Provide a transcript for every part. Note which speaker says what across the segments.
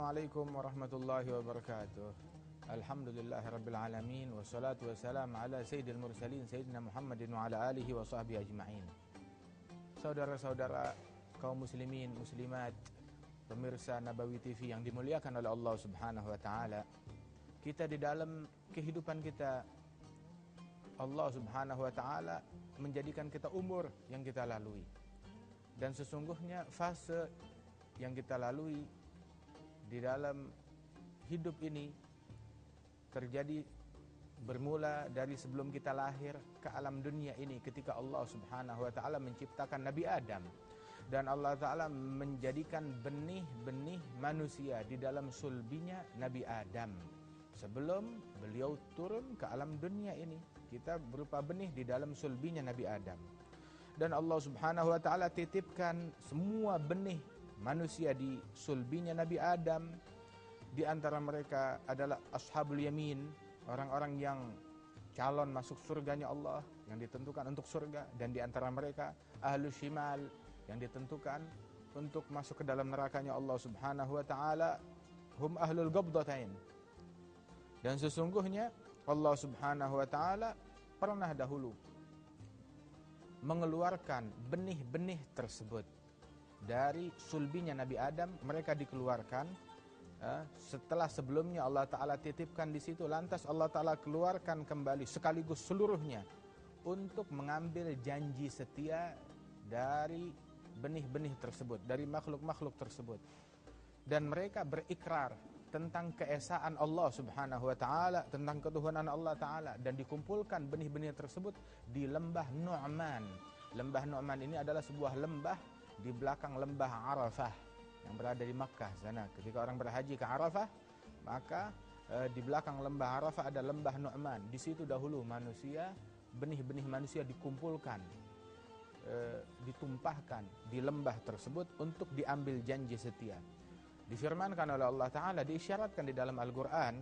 Speaker 1: Assalamualaikum warahmatullahi wabarakatuh. Alhamdulillahirabbil alamin wassalatu wassalam ala sayyidil mursalin sayyidina Muhammadin wa ala alihi wa sahbihi ajma'in. Saudara-saudara kaum muslimin muslimat, pemirsa Nabawi TV yang dimuliakan oleh Allah Subhanahu wa taala. Kita di dalam kehidupan kita, Allah Subhanahu wa taala menjadikan kita umur yang kita lalui. Dan sesungguhnya fase yang kita lalui di dalam hidup ini terjadi bermula dari sebelum kita lahir ke alam dunia ini, ketika Allah Subhanahu wa taala menciptakan Nabi Adam, dan Allah taala menjadikan benih-benih manusia di dalam sulbinya Nabi Adam. Sebelum beliau turun ke alam dunia ini, kita berupa benih di dalam sulbinya Nabi Adam. Dan Allah Subhanahu wa taala titipkan semua benih manusia di sulbinya Nabi Adam. Di antara mereka adalah ashabul yamin, orang-orang yang calon masuk surganya Allah, yang ditentukan untuk surga. Dan di antara mereka ahlus shimal, yang ditentukan untuk masuk ke dalam nerakanya Allah Subhanahu wa taala, hum ahlul qabdatain. Dan sesungguhnya Allah Subhanahu wa taala pernah dahulu mengeluarkan benih-benih tersebut dari sulbinya Nabi Adam. Mereka dikeluarkan setelah sebelumnya Allah Ta'ala titipkan di situ, lantas Allah Ta'ala keluarkan kembali sekaligus seluruhnya untuk mengambil janji setia dari benih-benih tersebut, dari makhluk-makhluk tersebut. Dan mereka berikrar tentang keesaan Allah Subhanahu wa taala, tentang ketuhanan Allah Ta'ala, dan dikumpulkan benih-benih tersebut di lembah Nu'man. Lembah Nu'man ini adalah sebuah lembah di belakang lembah Arafah yang berada di Makkah sana. Ketika orang berhaji ke Arafah, maka di belakang lembah Arafah ada lembah Nu'man. Di situ dahulu manusia, benih-benih manusia dikumpulkan, ditumpahkan di lembah tersebut untuk diambil janji setia. Difirmankan oleh Allah Ta'ala, diisyaratkan di dalam Al-Quran,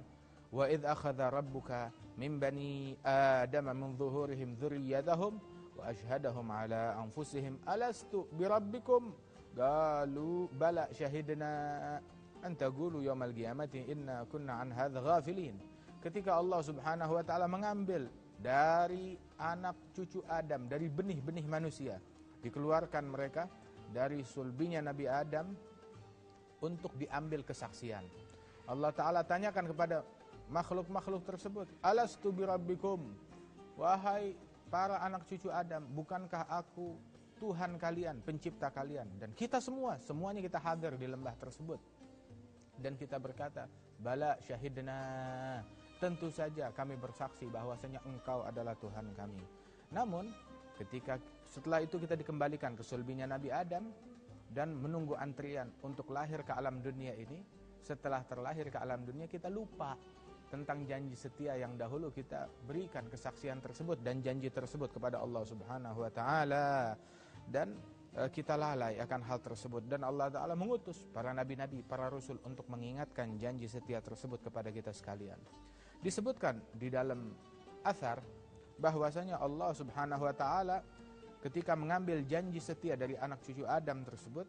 Speaker 1: wa idh akhadha rabbuka min bani adama min zuhurihim dzurriyyatahum wa ashhadahum ala anfusihim alastu birabbikum qalu bala syahidna an taqulu yaumal qiyamati inna kunna an hadza ghafilin. Ketika Allah Subhanahu wa taala mengambil dari anak cucu Adam, dari benih-benih manusia, dikeluarkan mereka dari sulbinya Nabi Adam untuk diambil kesaksian. Allah Ta'ala tanyakan kepada makhluk-makhluk tersebut, alastu birabbikum, wahai para anak cucu Adam, bukankah aku Tuhan kalian, pencipta kalian? Dan kita semuanya kita hadir di lembah tersebut. Dan kita berkata, bala syahidna, tentu saja kami bersaksi bahwasanya engkau adalah Tuhan kami. Namun ketika setelah itu kita dikembalikan ke sulbinya Nabi Adam dan menunggu antrian untuk lahir ke alam dunia ini. Setelah terlahir ke alam dunia, kita lupa tentang janji setia yang dahulu kita berikan kesaksian tersebut dan janji tersebut kepada Allah Subhanahu wa taala, dan kita lalai akan hal tersebut. Dan Allah Ta'ala mengutus para nabi-nabi, para rasul untuk mengingatkan janji setia tersebut kepada kita sekalian. Disebutkan di dalam athar bahwasanya Allah Subhanahu wa taala ketika mengambil janji setia dari anak cucu Adam tersebut,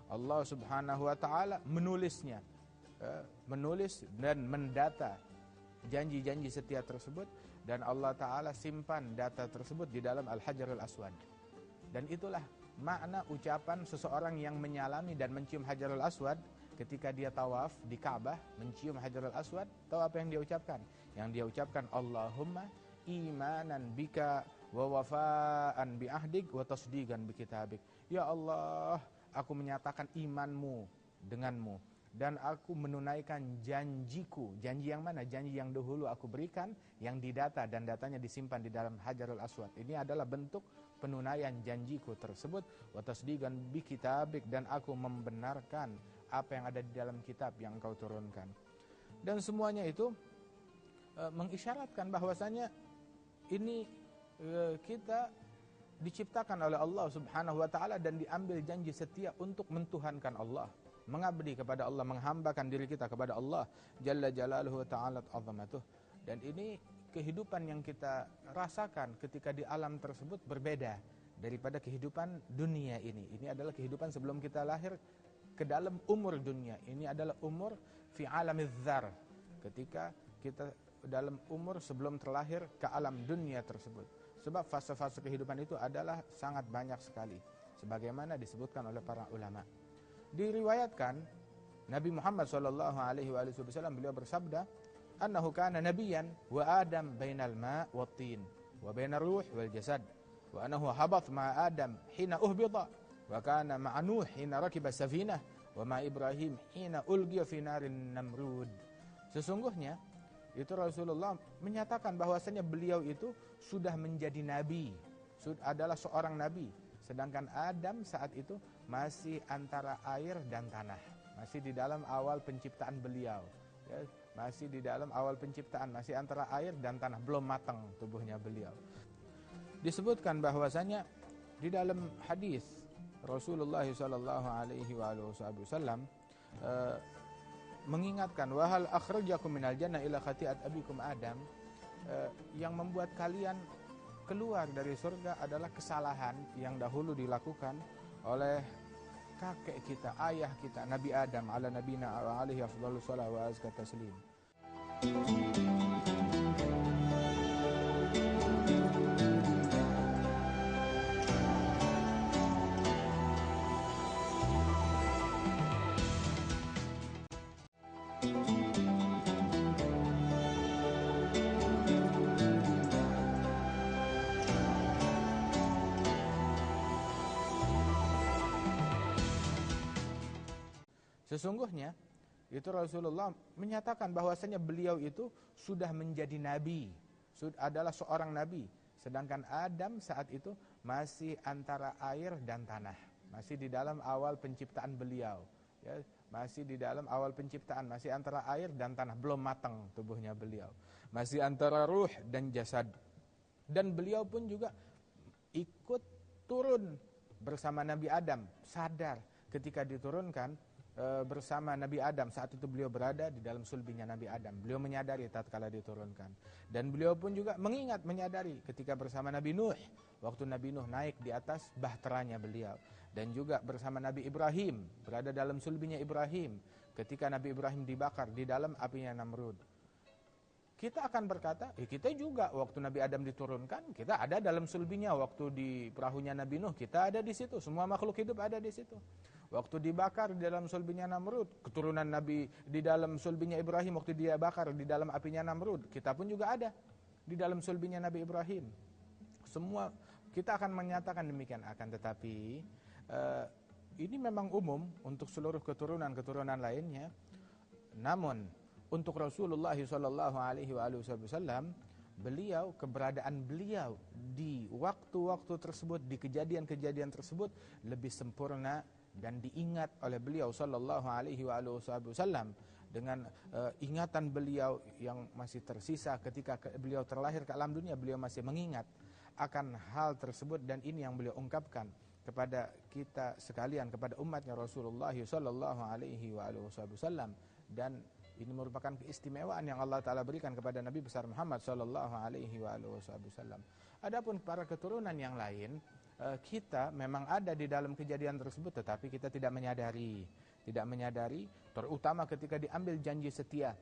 Speaker 1: Allah Subhanahu wa taala menulis dan mendata janji-janji setia tersebut, dan Allah Ta'ala simpan data tersebut di dalam Al-Hajarul Aswad. Dan itulah makna ucapan seseorang yang menyalami dan mencium Hajarul Aswad ketika dia tawaf di Ka'bah, mencium Hajarul Aswad. Tahu apa yang dia ucapkan? Yang dia ucapkan, Allahumma imanan bika wa wafa'an bi ahdik wa tasdiqan bi kitabik. Ya Allah, aku menyatakan imanmu denganmu, dan aku menunaikan janjiku. Janji yang mana? Janji yang dahulu aku berikan, yang didata dan datanya disimpan di dalam Hajarul Aswad. Ini adalah bentuk penunaian janjiku tersebut. Wa tasdiqan bi kitabik, dan aku membenarkan apa yang ada di dalam kitab yang engkau turunkan. Dan semuanya itu mengisyaratkan bahwasanya ini kita diciptakan oleh Allah Subhanahu wa taala dan diambil janji setia untuk mentuhankan Allah, mengabdi kepada Allah, menghambakan diri kita kepada Allah Jalla Jalaluhu wa ta'ala azamatuh. Dan ini kehidupan yang kita rasakan ketika di alam tersebut berbeda daripada kehidupan dunia ini. Ini adalah kehidupan sebelum kita lahir ke dalam umur dunia. Ini adalah umur fi alamiz dzar. Ketika kita dalam umur sebelum terlahir ke alam dunia tersebut. Sebab fase-fase kehidupan itu adalah sangat banyak sekali, sebagaimana disebutkan oleh para ulama. Diriwayatkan Nabi Muhammad SAW beliau bersabda, annahu kana nabiyyan wa Adam bainal ma' wat tin wa bainar ruh wal jasad wa annahu habath ma Adam hina uhbita wa kana ma'a Nuh hina rakiba safinah wa ma Ibrahim hina ulqiya fi narin namrud. Sesungguhnya itu Rasulullah menyatakan bahwasanya beliau itu sudah menjadi nabi, adalah seorang nabi, sedangkan Adam saat itu masih antara air dan tanah, masih di dalam awal penciptaan beliau, ya, masih di dalam awal penciptaan, masih antara air dan tanah, belum matang tubuhnya beliau. Disebutkan bahwasanya di dalam hadis Rasulullah SAW mengingatkan, wahal akhrajakum minal jannah ila khati'at abikum Adam, yang membuat kalian keluar dari surga adalah kesalahan yang dahulu dilakukan oleh kakek kita, ayah kita, Nabi Adam ala nabina wa alaihi afdhalus shalawat wa azka taslim. Sesungguhnya itu Rasulullah menyatakan bahwasanya beliau itu sudah menjadi nabi, adalah seorang nabi, sedangkan Adam saat itu masih antara air dan tanah, masih di dalam awal penciptaan beliau, ya, masih di dalam awal penciptaan, masih antara air dan tanah, belum matang tubuhnya beliau, masih antara ruh dan jasad. Dan beliau pun juga ikut turun bersama Nabi Adam, sadar ketika diturunkan bersama Nabi Adam. Saat itu beliau berada di dalam sulbinya Nabi Adam. Beliau menyadari tatkala diturunkan. Dan beliau pun juga mengingat, menyadari ketika bersama Nabi Nuh, waktu Nabi Nuh naik di atas bahteranya beliau. Dan juga bersama Nabi Ibrahim, berada dalam sulbinya Ibrahim, ketika Nabi Ibrahim dibakar di dalam apinya Namrud. Kita akan berkata, kita juga waktu Nabi Adam diturunkan, kita ada dalam sulbinya. Waktu di perahunya Nabi Nuh, kita ada di situ. Semua makhluk hidup ada di situ. Waktu dibakar di dalam sulbinya Namrud, keturunan Nabi di dalam sulbinya Ibrahim, waktu dia bakar di dalam apinya Namrud, kita pun juga ada di dalam sulbinya Nabi Ibrahim. Semua kita akan menyatakan demikian. Akan tetapi ini memang umum untuk seluruh keturunan lainnya. Namun untuk Rasulullah SAW, beliau, keberadaan beliau di waktu-waktu tersebut, di kejadian-kejadian tersebut lebih sempurna dan diingat oleh beliau sallallahu alaihi wasallam dengan ingatan beliau yang masih tersisa ketika beliau terlahir ke alam dunia. Beliau masih mengingat akan hal tersebut, dan ini yang beliau ungkapkan kepada kita sekalian, kepada umatnya Rasulullah sallallahu alaihi wasallam. Dan ini merupakan keistimewaan yang Allah Ta'ala berikan kepada Nabi besar Muhammad sallallahu alaihi wasallam. Adapun para keturunan yang lain, kita memang ada di dalam kejadian tersebut, tetapi kita tidak menyadari, terutama ketika diambil janji setia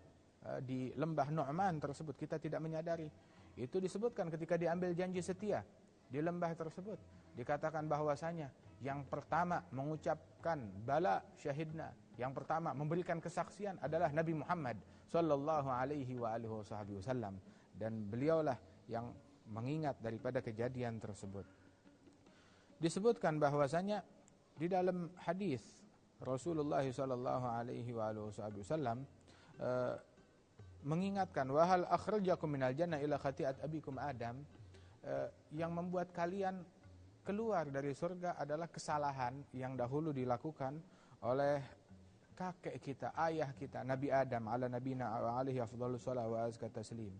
Speaker 1: di lembah Nu'man tersebut, kita tidak menyadari. Itu disebutkan ketika diambil janji setia di lembah tersebut, dikatakan bahwasanya yang pertama mengucapkan bala syahidna, yang pertama memberikan kesaksian adalah Nabi Muhammad sallallahu alaihi wasallam, dan beliaulah yang mengingat daripada kejadian tersebut. Disebutkan bahwasanya di dalam hadis Rasulullah sallallahu alaihi wasallam mengingatkan, wahal akhrajakum minal jannah ila khati'at abikum Adam, yang membuat kalian keluar dari surga adalah kesalahan yang dahulu dilakukan oleh kakek kita, ayah kita, Nabi Adam ala nabina wa alaihi afdhalus shalawat wa azka taslim.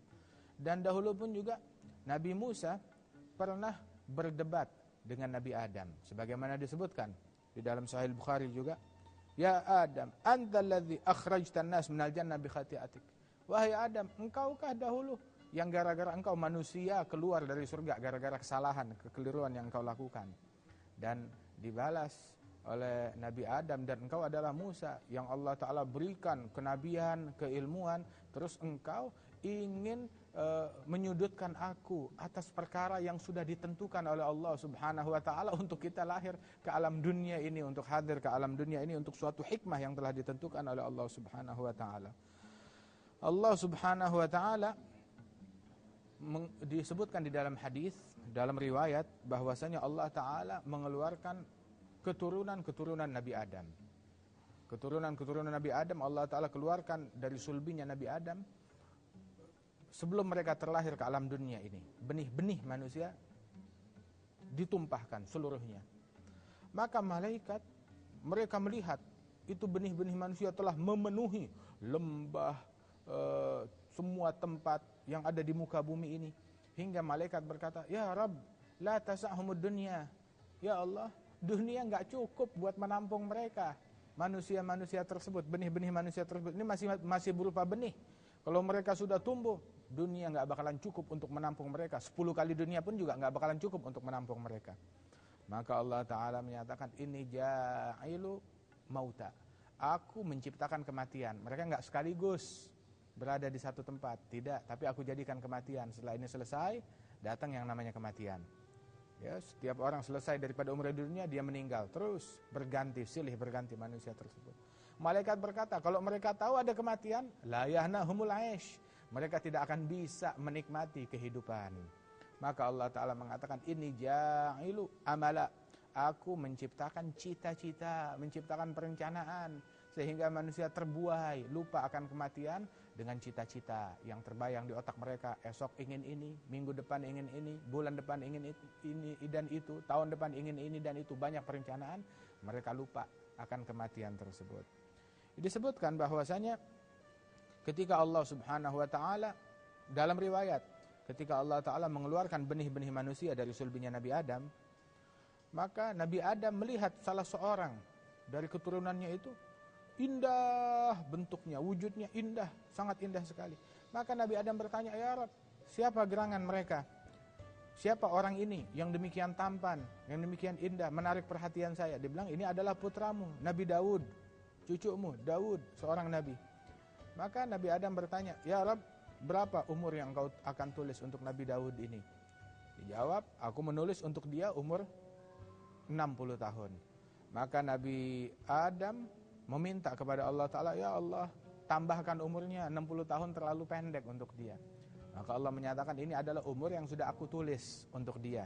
Speaker 1: Dan dahulu pun juga Nabi Musa pernah berdebat dengan Nabi Adam, sebagaimana disebutkan di dalam Sahih Bukhari juga, ya Adam, antal ladzi akhrajtan nas minal jannah bi khati'atik. Wahai Adam, engkaukah dahulu yang gara-gara engkau manusia keluar dari surga gara-gara kesalahan, kekeliruan yang engkau lakukan. Dan dibalas oleh Nabi Adam, dan engkau adalah Musa yang Allah Ta'ala berikan kenabian, keilmuan, terus engkau ingin menyudutkan aku atas perkara yang sudah ditentukan oleh Allah Subhanahu wa Ta'ala untuk kita lahir ke alam dunia ini, untuk hadir ke alam dunia ini untuk suatu hikmah yang telah ditentukan oleh Allah Subhanahu wa Ta'ala. Allah Subhanahu wa Ta'ala disebutkan di dalam hadis, dalam riwayat, bahwasanya Allah Ta'ala mengeluarkan keturunan-keturunan Nabi Adam. Keturunan-keturunan Nabi Adam Allah Ta'ala keluarkan dari sulbinya Nabi Adam sebelum mereka terlahir ke alam dunia ini. Benih-benih manusia ditumpahkan seluruhnya. Maka malaikat, mereka melihat itu benih-benih manusia telah memenuhi lembah, semua tempat yang ada di muka bumi ini. Hingga malaikat berkata, "Ya Rabb, la tasa'humud dunya." Ya Allah, dunia enggak cukup buat menampung mereka. Manusia-manusia tersebut, benih-benih manusia tersebut ini masih berupa benih. Kalau mereka sudah tumbuh, dunia enggak bakalan cukup untuk menampung mereka. 10 kali dunia pun juga enggak bakalan cukup untuk menampung mereka. Maka Allah Ta'ala menyatakan, "Inni ja'ilu mauta." Aku menciptakan kematian. Mereka enggak sekaligus berada di satu tempat, tidak, tapi aku jadikan kematian. Setelah ini selesai, datang yang namanya kematian. Ya, setiap orang selesai daripada umur dunia, dia meninggal. Terus berganti, silih berganti manusia tersebut. Malaikat berkata, kalau mereka tahu ada kematian, la yahnahumul aish, mereka tidak akan bisa menikmati kehidupan. Maka Allah Ta'ala mengatakan, "Inni ja'ilu amala." Aku menciptakan cita-cita, menciptakan perencanaan, sehingga manusia terbuai, lupa akan kematian dengan cita-cita yang terbayang di otak mereka. Esok ingin ini, minggu depan ingin ini, bulan depan ingin ini dan itu, tahun depan ingin ini dan itu. Banyak perencanaan, mereka lupa akan kematian tersebut. Disebutkan bahwasanya ketika Allah Subhanahu wa Ta'ala, dalam riwayat, ketika Allah Ta'ala mengeluarkan benih-benih manusia dari sulbinya Nabi Adam, maka Nabi Adam melihat salah seorang dari keturunannya itu indah bentuknya, wujudnya indah, sangat indah sekali. Maka Nabi Adam bertanya, "Ya Rabb, siapa gerangan mereka? Siapa orang ini yang demikian tampan, yang demikian indah, menarik perhatian saya?" Dia bilang, "Ini adalah putramu, Nabi Daud, cucumu Daud, seorang nabi." Maka Nabi Adam bertanya, "Ya Rabb, berapa umur yang kau akan tulis untuk Nabi Daud ini?" Dijawab, "Aku menulis untuk dia umur 60 tahun. Maka Nabi Adam meminta kepada Allah Ta'ala, "Ya Allah, tambahkan umurnya, 60 tahun terlalu pendek untuk dia." Maka Allah menyatakan, "Ini adalah umur yang sudah aku tulis untuk dia."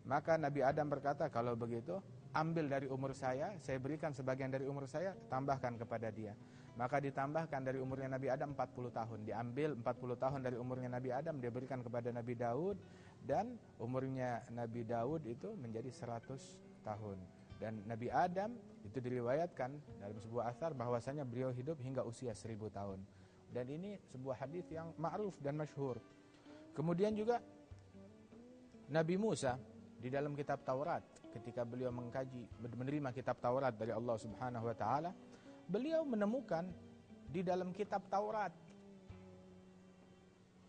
Speaker 1: Maka Nabi Adam berkata, "Kalau begitu, ambil dari umur saya berikan sebagian dari umur saya, tambahkan kepada dia." Maka ditambahkan dari umurnya Nabi Adam 40 tahun. Diambil 40 tahun dari umurnya Nabi Adam, dia berikan kepada Nabi Daud, dan umurnya Nabi Daud itu menjadi 100 tahun. Dan Nabi Adam itu diriwayatkan dalam sebuah athar bahwasanya beliau hidup hingga usia 1000 tahun. Dan ini sebuah hadis yang ma'ruf dan masyhur. Kemudian juga Nabi Musa di dalam kitab Taurat, ketika beliau mengkaji, menerima kitab Taurat dari Allah Subhanahu wa Ta'ala, beliau menemukan di dalam kitab Taurat,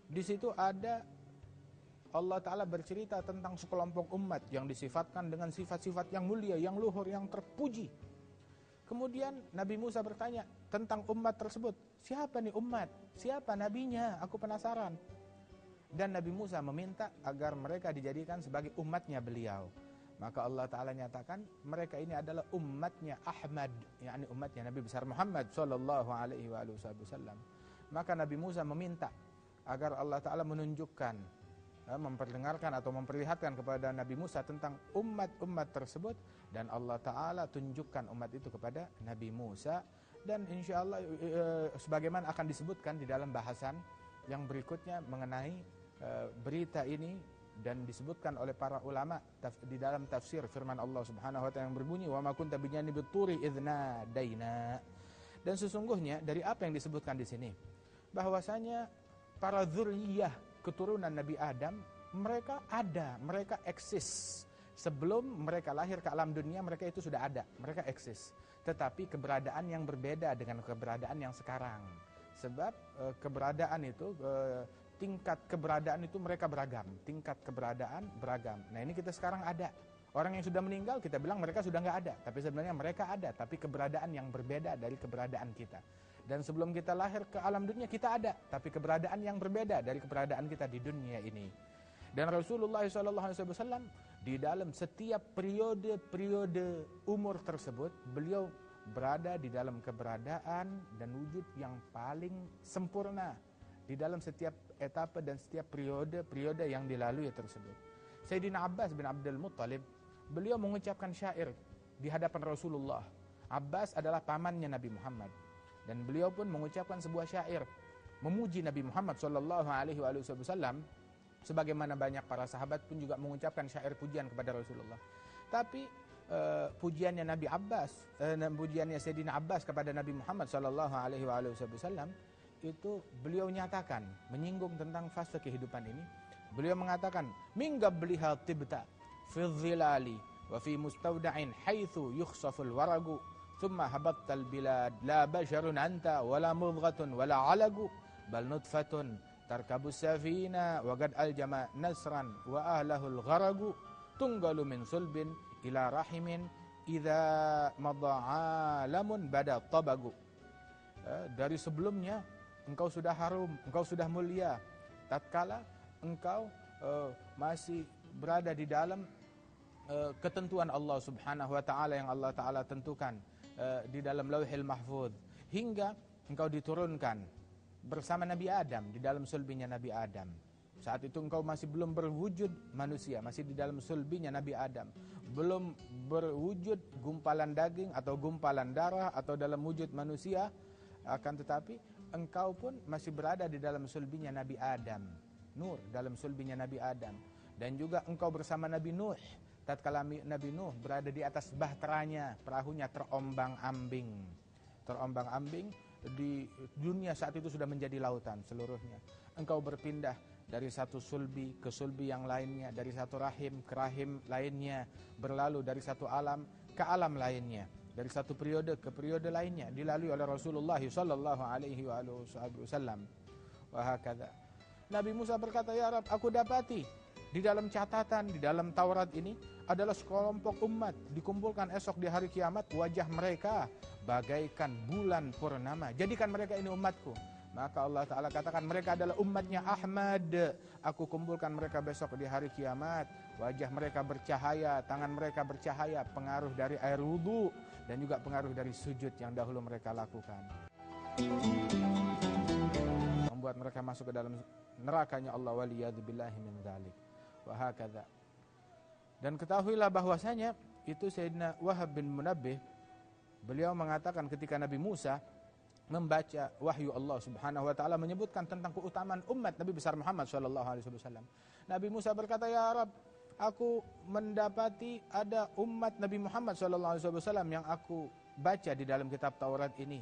Speaker 1: di situ ada Allah Ta'ala bercerita tentang sekelompok umat yang disifatkan dengan sifat-sifat yang mulia, yang luhur, yang terpuji. Kemudian Nabi Musa bertanya tentang umat tersebut, "Siapa nih umat? Siapa nabinya? Aku penasaran." Dan Nabi Musa meminta agar mereka dijadikan sebagai umatnya beliau. Maka Allah Ta'ala nyatakan, mereka ini adalah umatnya Ahmad, yakni umatnya Nabi besar Muhammad sallallahu alaihi wasallam. Maka Nabi Musa meminta agar Allah Ta'ala menunjukkan, memperdengarkan atau memperlihatkan kepada Nabi Musa tentang umat-umat tersebut, dan Allah Ta'ala tunjukkan umat itu kepada Nabi Musa. Dan insya Allah sebagaimana akan disebutkan di dalam bahasan yang berikutnya mengenai berita ini, dan disebutkan oleh para ulama di dalam tafsir firman Allah Subhanahu wa Ta'ala yang berbunyi, "Wa ma kunta bijanibit turi idz nadaina." Dan sesungguhnya dari apa yang disebutkan di sini, bahwasanya para dzurriyyah, keturunan Nabi Adam, mereka ada, mereka eksis. Sebelum mereka lahir ke alam dunia, mereka itu sudah ada, mereka eksis. Tetapi keberadaan yang berbeda dengan keberadaan yang sekarang. Sebab keberadaan itu, tingkat keberadaan itu mereka beragam, tingkat keberadaan beragam. Nah, ini kita sekarang ada, Orang yang sudah meninggal kita bilang mereka sudah nggak ada, tapi sebenarnya mereka ada, tapi keberadaan yang berbeda dari keberadaan kita. Dan sebelum kita lahir ke alam dunia kita ada, tapi keberadaan yang berbeda dari keberadaan kita di dunia ini. Dan Rasulullah SAW di dalam setiap periode umur tersebut, beliau berada di dalam keberadaan dan wujud yang paling sempurna di dalam setiap etapa dan setiap periode yang dilalui tersebut. Sayyidina Abbas bin Abdul Muttalib, beliau mengucapkan syair di hadapan Rasulullah. Abbas adalah pamannya Nabi Muhammad, dan beliau pun mengucapkan sebuah syair memuji Nabi Muhammad SAW, sebagaimana banyak para sahabat pun juga mengucapkan syair pujian kepada Rasulullah. Tapi pujiannya pujiannya Sayyidina Abbas kepada Nabi Muhammad SAW itu beliau nyatakan menyinggung tentang fase kehidupan ini. Beliau mengatakan, min qabliha tibta fi dhilali wa fi mustawda'in haitsu yukhsaful waragu thumma habattal bilad la basharun anta wala mudghatun wala alagu bal nutfatun tarkabus safina wa qad aljama nasran wa ahlahul gharagu tunggalu min sulbin ila rahimin idza mada'alamun bada tabagu. Dari sebelumnya engkau sudah harum, engkau sudah mulia tatkala engkau masih berada di dalam ketentuan Allah Subhanahu wa taala yang Allah taala tentukan di dalam Lauhil Mahfuz, hingga engkau diturunkan bersama Nabi Adam di dalam sulbinya Nabi Adam. Saat itu engkau masih belum berwujud manusia, masih di dalam sulbinya Nabi Adam, belum berwujud gumpalan daging atau gumpalan darah atau dalam wujud manusia, akan tetapi engkau pun masih berada di dalam sulbinya Nabi Adam, Nur dalam sulbinya Nabi Adam. Dan juga engkau bersama Nabi Nuh tatkala Nabi Nuh berada di atas bahteranya, perahunya terombang-ambing di dunia saat itu sudah menjadi lautan seluruhnya. Engkau berpindah dari satu sulbi ke sulbi yang lainnya, dari satu rahim ke rahim lainnya, berlalu dari satu alam ke alam lainnya, dari satu periode ke periode lainnya, dilalui oleh Rasulullah sallallahu alaihi wasallam. Wa hakadha. Nabi Musa berkata, ya Rabb, aku dapati di dalam catatan, di dalam Taurat ini adalah sekelompok umat dikumpulkan esok di hari kiamat, wajah mereka bagaikan bulan purnama. Jadikan mereka ini umatku. Maka Allah Ta'ala katakan mereka adalah umatnya Ahmad. Aku kumpulkan mereka besok di hari kiamat, wajah mereka bercahaya, tangan mereka bercahaya, pengaruh dari air wudu dan juga pengaruh dari sujud yang dahulu mereka lakukan, membuat mereka masuk ke dalam nerakanya Allah, waliyadzubillahi min dzalik. Wa hakadha. Dan ketahuilah bahwasanya itu Sayyidina Wahab bin Munabbih, beliau mengatakan ketika Nabi Musa membaca wahyu Allah Subhanahu wa taala menyebutkan tentang keutamaan umat Nabi besar Muhammad sallallahu alaihi wasallam. Nabi Musa berkata, ya Rabb, aku mendapati ada umat Nabi Muhammad sallallahu alaihi wasallam yang aku baca di dalam kitab Taurat ini.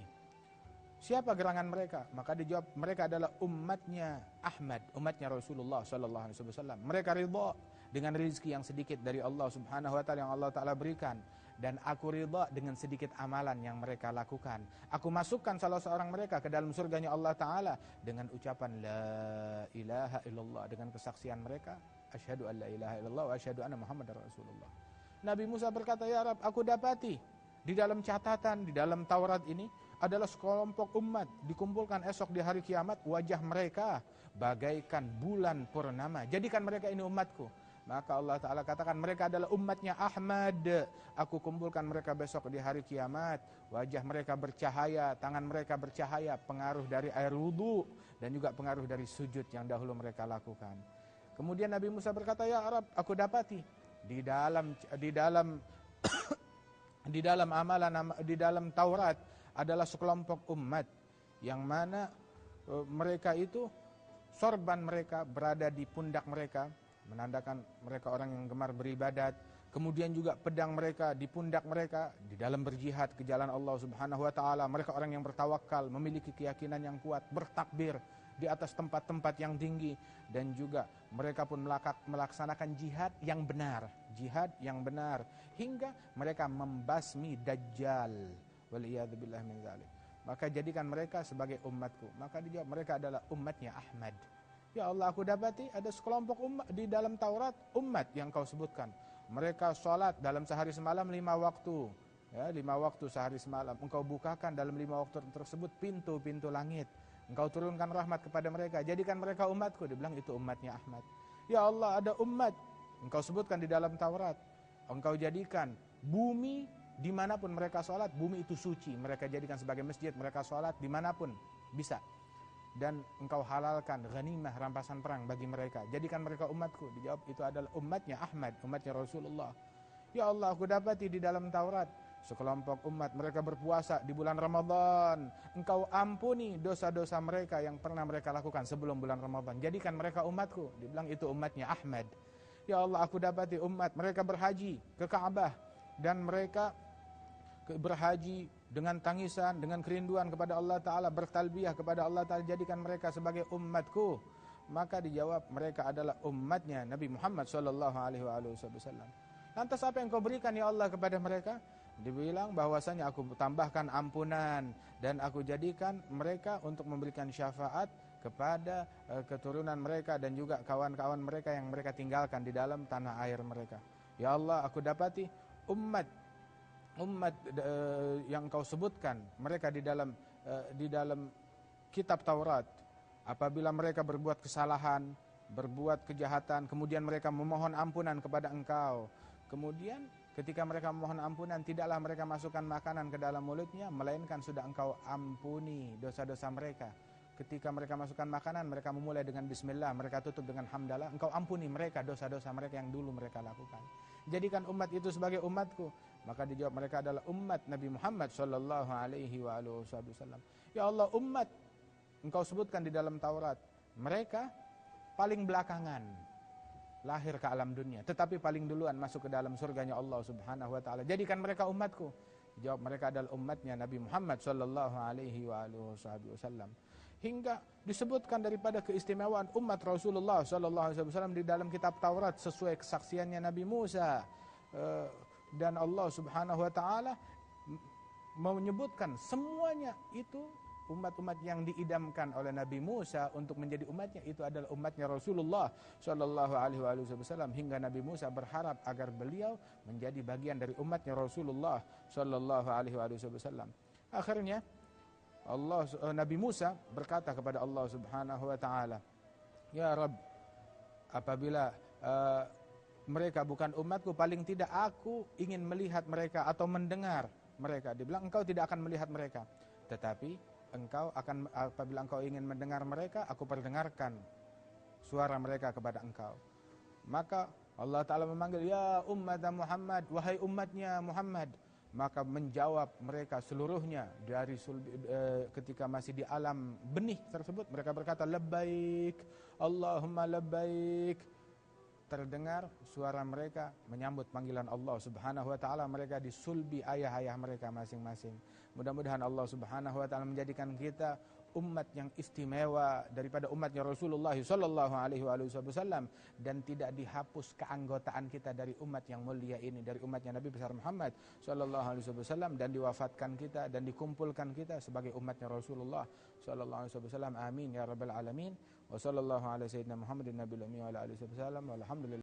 Speaker 1: Siapa gerangan mereka? Maka dijawab, mereka adalah umatnya Ahmad, umatnya Rasulullah sallallahu alaihi wasallam. Mereka ridha dengan rezeki yang sedikit dari Allah Subhanahu wa taala yang Allah taala berikan, dan aku ridha dengan sedikit amalan yang mereka lakukan. Aku masukkan salah seorang mereka ke dalam surganya Allah taala dengan ucapan la ilaha illallah, dengan kesaksian mereka asyhadu an la ilaha illallah wa asyhadu anna muhammadar rasulullah. Nabi Musa berkata, ya Rabb, aku dapati di dalam catatan, di dalam Taurat ini adalah sekelompok umat dikumpulkan esok di hari kiamat, wajah mereka bagaikan bulan purnama. Jadikan mereka ini umatku. Maka Allah Ta'ala katakan mereka adalah umatnya Ahmad. Aku kumpulkan mereka besok di hari kiamat, wajah mereka bercahaya, tangan mereka bercahaya, pengaruh dari air wudu dan juga pengaruh dari sujud yang dahulu mereka lakukan. Kemudian Nabi Musa berkata, ya Arab, aku dapati di dalam amalan, di dalam Taurat adalah sekelompok umat yang mana mereka itu sorban mereka berada di pundak mereka, menandakan mereka orang yang gemar beribadat. Kemudian juga pedang mereka di pundak mereka di dalam berjihad ke jalan Allah Subhanahu wa taala. Mereka orang yang bertawakal, memiliki keyakinan yang kuat, bertakbir di atas tempat-tempat yang tinggi, dan juga mereka pun melaksanakan jihad yang benar, hingga mereka membasmi Dajjal. Waliyadzubillah min dzalik. Maka jadikan mereka sebagai umatku. Maka dijawab, mereka adalah umatnya Ahmad. Ya Allah, aku dapati ada sekelompok umat di dalam Taurat, umat yang kau sebutkan, Mereka sholat dalam sehari semalam 5 waktu. Ya, 5 waktu sehari semalam. Engkau bukakan dalam 5 waktu tersebut pintu-pintu langit. Engkau turunkan rahmat kepada mereka. Jadikan mereka umatku. Dia bilang itu umatnya Ahmad. Ya Allah, ada umat. Engkau sebutkan di dalam Taurat. Engkau jadikan bumi dimanapun mereka sholat, bumi itu suci. Mereka jadikan sebagai masjid. Mereka sholat dimanapun bisa. Dan engkau halalkan ghanimah, rampasan perang bagi mereka. Jadikan mereka umatku. Dijawab itu adalah umatnya Ahmad, umatnya Rasulullah. Ya Allah, aku dapati di dalam Taurat sekelompok umat mereka berpuasa di bulan Ramadan. Engkau ampuni dosa-dosa mereka yang pernah mereka lakukan sebelum bulan Ramadan. Jadikan mereka umatku. Dibilang itu umatnya Ahmad. Ya Allah, aku dapati umat mereka berhaji ke Ka'bah dan mereka berhaji dengan tangisan, dengan kerinduan kepada Allah Ta'ala, bertalbiyah kepada Allah Ta'ala. Jadikan mereka sebagai umatku. Maka dijawab mereka adalah umatnya Nabi Muhammad SAW. Lantas apa yang kau berikan ya Allah kepada mereka? Dibilang bahwasanya aku tambahkan ampunan dan aku jadikan mereka untuk memberikan syafaat kepada keturunan mereka dan juga kawan-kawan mereka yang mereka tinggalkan di dalam tanah air mereka. Ya Allah, aku dapati umat yang kau sebutkan mereka di dalam kitab Taurat, apabila mereka berbuat kesalahan, berbuat kejahatan, kemudian mereka memohon ampunan kepada engkau, kemudian ketika mereka memohon ampunan, tidaklah mereka masukkan makanan ke dalam mulutnya, melainkan sudah engkau ampuni dosa-dosa mereka. Ketika mereka masukkan makanan, mereka memulai dengan bismillah, mereka tutup dengan hamdalah. Engkau ampuni mereka dosa-dosa mereka yang dulu mereka lakukan. Jadikan umat itu sebagai umatku. Maka dijawab mereka adalah umat Nabi Muhammad sallallahu alaihi wasallam. Ya Allah, umat engkau sebutkan di dalam Taurat, mereka paling belakangan lahir ke alam dunia, tetapi paling duluan masuk ke dalam surganya Allah Subhanahu wa taala. Jadikan mereka umatku. Jawab mereka adalah umatnya Nabi Muhammad sallallahu alaihi wasallam. Hingga disebutkan daripada keistimewaan umat Rasulullah sallallahu alaihi wasallam di dalam kitab Taurat sesuai kesaksiannya Nabi Musa, dan Allah Subhanahu wa taala menyebutkan semuanya itu umat-umat yang diidamkan oleh Nabi Musa untuk menjadi umatnya itu adalah umatnya Rasulullah sallallahu alaihi wasallam, hingga Nabi Musa berharap agar beliau menjadi bagian dari umatnya Rasulullah sallallahu alaihi wasallam. Akhirnya Nabi Musa berkata kepada Allah Subhanahu wa taala, "Ya Rabb, apabila mereka bukan umatku, paling tidak aku ingin melihat mereka atau mendengar mereka." Dia bilang, "Engkau tidak akan melihat mereka, tetapi apabila engkau ingin mendengar mereka, aku perdengarkan suara mereka kepada engkau." Maka Allah Ta'ala memanggil, "Ya umat Muhammad, wahai umatnya Muhammad." Maka menjawab mereka seluruhnya dari ketika masih di alam benih tersebut, mereka berkata, "Labbaik, Allahumma labbaik." Terdengar suara mereka menyambut panggilan Allah Subhanahu wa taala. Mereka disulbi ayah-ayah mereka masing-masing. Mudah-mudahan Allah Subhanahu wa taala menjadikan kita umat yang istimewa daripada umatnya Rasulullah sallallahu alaihi wasallam, dan tidak dihapus keanggotaan kita dari umat yang mulia ini, dari umatnya Nabi besar Muhammad sallallahu alaihi wasallam, dan diwafatkan kita dan dikumpulkan kita sebagai umatnya Rasulullah sallallahu alaihi wasallam. Amin ya rabbal alamin. Wa sallallahu ala sayyidina Muhammadin nabiyil ummi wa ala alihi wasallam. Walhamdulillah.